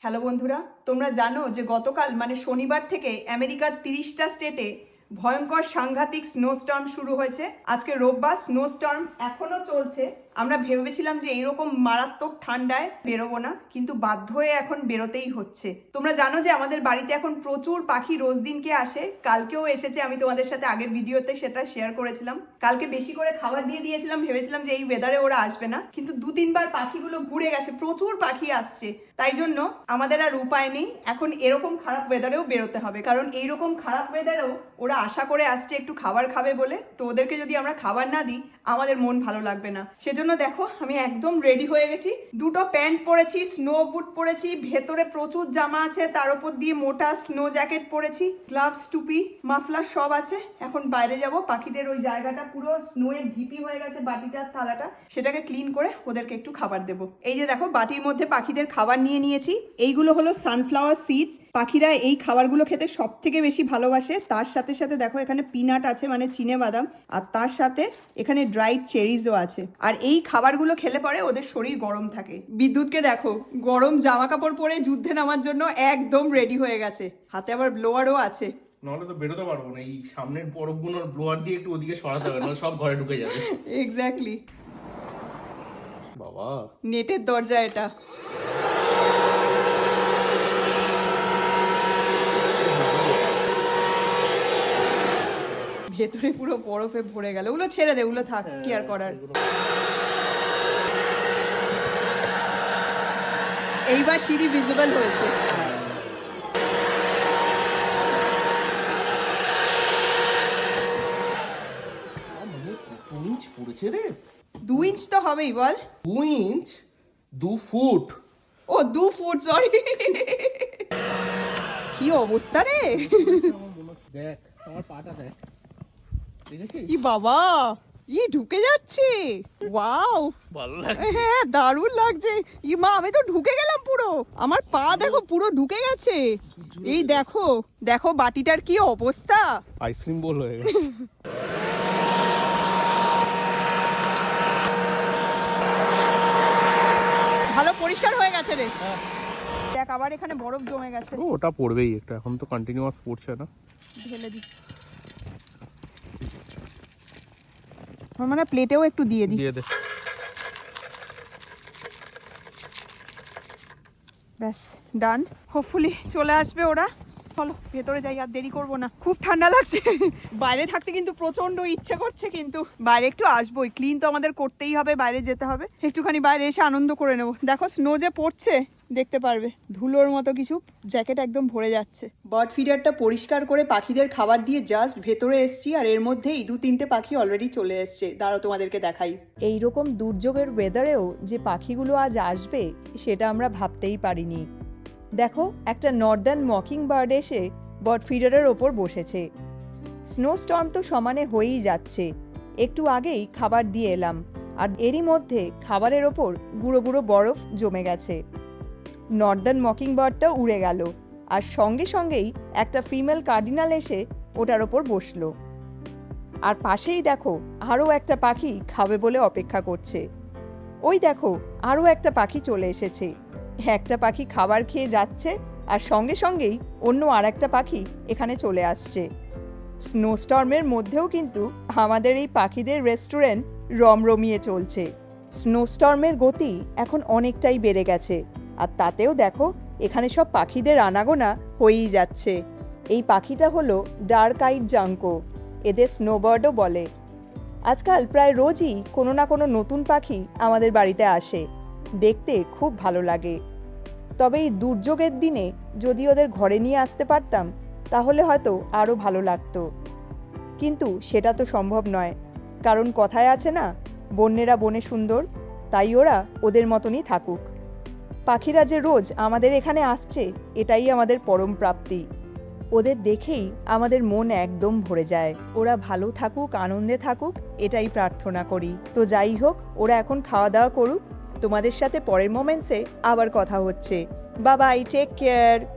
Hello বন্ধুরা, তোমরা জানো যে গতকাল মানে শনিবার থেকে আমেরিকার 30টা স্টেটে ভয়ঙ্কর সাংঘাতিক স্নোস্টর্ম শুরু হয়েছে। আজকে রোববার, স্নোস্টর্ম এখনো চলছে। আমরা ভেবেছিলাম যে এইরকম মারাত্মক ঠান্ডায় বেরোবো না, কিন্তু বাধ্য হয়ে এখন বেরোতেই হচ্ছে। তোমরা জানো যে আমাদের বাড়িতে এখন প্রচুর পাখি রোজ দিনকে আসে। কালকেও এসেছে, আমি তোমাদের সাথে আগের ভিডিওতে সেটা শেয়ার করেছিলাম। কালকে বেশি করে খাবার দিয়ে দিয়েছিলাম, ভেবেছিলাম যে এই ওয়েদারে ওরা আসবে না, কিন্তু 2-3 বার পাখিগুলো ঘুরে গেছে, প্রচুর পাখি আসছে। তাই জন্য আমাদের আর উপায় নেই, এখন এরকম খারাপ ওয়েদারেও বেরোতে হবে, কারণ এইরকম খারাপ ওয়েদারেও ওরা আশা করে আসছে একটু খাবার খাবে বলে। তো ওদেরকে যদি আমরা খাবার না দিই আমাদের মন ভালো লাগবে না। সেজন্য দেখো আমি একদম রেডি হয়ে গেছি। 2টো প্যান্ট পরেছি, স্নো বুট পরেছি, ভেতরে প্রচুর জামা আছে, তার উপর দিয়ে মোটা স্নো জ্যাকেট পরেছি, গ্লাভস, টুপি, মাফলার সব আছে। এখন বাইরে যাব, পাখিদের ওই জায়গাটা পুরো স্নোয়ে ঢিপি হয়ে গেছে, বাটিটার থালাটা, সেটাকে ক্লিন করে ওদেরকে একটু খাবার দেবো। এই যে দেখো বাটির মধ্যে পাখিদের খাবার নিয়ে নিয়েছি। এইগুলো হলো সানফ্লাওয়ার সিডস। পাখিরা এই খাবারগুলো খেতে সব থেকে বেশি ভালোবাসে। তার সাথে সাথে দেখো এখানে পিনাট আছে, মানে চিনে বাদাম, আর তার সাথে এখানে ড্রাইড চেরিজও আছে। আর এই খাবারগুলো খেলে পরে ওদের শরীর গরম থাকে। বিদ্যুৎকে দেখো গরম জামা কাপড় পরে যুদ্ধে নামার জন্য একদম রেডি হয়ে গেছে, হাতে আবার ব্লোয়ারও আছে। নাহলে তো বেরোতে পারবো না, এই সামনের বরফগুলোর ব্লোয়ার দিয়ে একটু ওদিকে সরাতে হবে, নাহলে সব ঘরে ঢুকে যাবে। এক্স্যাক্টলি। বাবা, নেটের দরজা এটা। ভেতরে পুরো বরফে ভরে গেল, ওগুলো ছেড়ে দে, ওগুলো থাক, কি আর করার। এইবার সিঁড়ি ভিজিবল হয়েছে। ইঞ্চ পড়েছে রে। 2 ইঞ্চ তো হবেই, বল। 2 ইঞ্চ? 2 ফুট? ও 2 ফুট, সরি। কি অবস্থা রে। দেখ আমার পাটা দেখ, দেখেছিস? কি বাবা, ই ঢুকে যাচ্ছে। ওয়াও, ভালো লাগছে। হ্যাঁ দারুণ লাগছে। ই মা, আমি তো ঢুকে গেলাম পুরো। আমার পা দেখো পুরো ঢুকে গেছে। এই দেখো দেখো বাটিটার কি অবস্থা। আইসক্রিম বল হয়ে গেছে। ভালো পরিষ্কার হয়ে গেছে রে। দেখ আবার এখানে বরফ জমে গেছে। ও ওটা পড়বেই একটা, এখন তো কন্টিনিউয়াস পড়ছে না। ঢেলে দি, মানে প্লেটেও একটু দিয়ে দি। দিয়ে দে। ব্যাস ডান। হোপফুলি চলে আসবে ওরা। চলো ভেতরে যাই, আর দেরি করবো না, খুব ঠান্ডা লাগছে। বাইরে থাকতে কিন্তু প্রচন্ড ইচ্ছে করছে, কিন্তু বাইরে একটু আসবোই, ক্লিন তো আমাদের করতেই হবে, বাইরে যেতে হবে, একটুখানি বাইরে এসে আনন্দ করে নেবো। দেখো স্নো যে পড়ছে, দেখতে পারবে ধুলোর মতো কিছু, জ্যাকেট একদম ভরে যাচ্ছে। বার্ড ফিডারটা পরিষ্কার করে পাখিদের খাবার দিয়ে জাস্ট ভেতরে এসছি, আর এর মধ্যেই 2-3টে পাখি অলরেডি চলে এসছে। দাঁড়াও তোমাদেরকে দেখাই। এইরকম দুর্যোগের ওয়েদারেও যে পাখিগুলো আজ আসবে সেটা আমরা ভাবতেই পারিনি। দেখো একটা নর্দার্ন মকিং বার্ড এসে বার্ড ফিডারের ওপর বসেছে। স্নোস্টর্ম তো সমানে হয়েই যাচ্ছে। একটু আগেই খাবার দিয়ে এলাম, আর এরই মধ্যে খাবারের ওপর গুঁড়ো গুঁড়ো বরফ জমে গেছে। নর্দার্ন মকিং বার্ডটা উড়ে গেল, আর সঙ্গে সঙ্গেই একটা ফিমেল কার্ডিনাল এসে ওটার ওপর বসলো। আর পাশেই দেখো আরও একটা পাখি খাবে বলে অপেক্ষা করছে। ওই দেখো আরও একটা পাখি চলে এসেছে। একটা পাখি খাবার খেয়ে যাচ্ছে, আর সঙ্গে সঙ্গেই অন্য আর একটা পাখি এখানে চলে আসছে। স্নোস্টর্মের মধ্যেও কিন্তু আমাদের এই পাখিদের রেস্টুরেন্ট রমরমিয়ে চলছে। স্নোস্টর্মের গতি এখন অনেকটাই বেড়ে গেছে, আর তাতেও দেখো এখানে সব পাখিদের আনাগোনা হয়েই যাচ্ছে। এই পাখিটা হলো ডার্ক আইড জাঙ্কো, এদের স্নোবার্ডও বলে। আজকাল প্রায় রোজই কোনো না কোনো নতুন পাখি আমাদের বাড়িতে আসে, দেখতে খুব ভালো লাগে। তবে এই দুর্যোগের দিনে যদি ওদের ঘরে নিয়ে আসতে পারতাম তাহলে হয়তো আরও ভালো লাগতো, কিন্তু সেটা তো সম্ভব নয়, কারণ কথায় আছে না, বন্যেরা বনে সুন্দর, তাই ওরা ওদের মতনই থাকুক। পাখিরা যে রোজ আমাদের এখানে আসছে এটাই আমাদের পরম প্রাপ্তি। ওদের দেখেই আমাদের মন একদম ভরে যায়। ওরা ভালো থাকুক, আনন্দে থাকুক, এটাই প্রার্থনা করি। তো যাই হোক, ওরা এখন খাওয়া দাওয়া করুক। তোমাদের সাথে পরের মোমেন্টসে আবার কথা হচ্ছে। Bye bye, take care.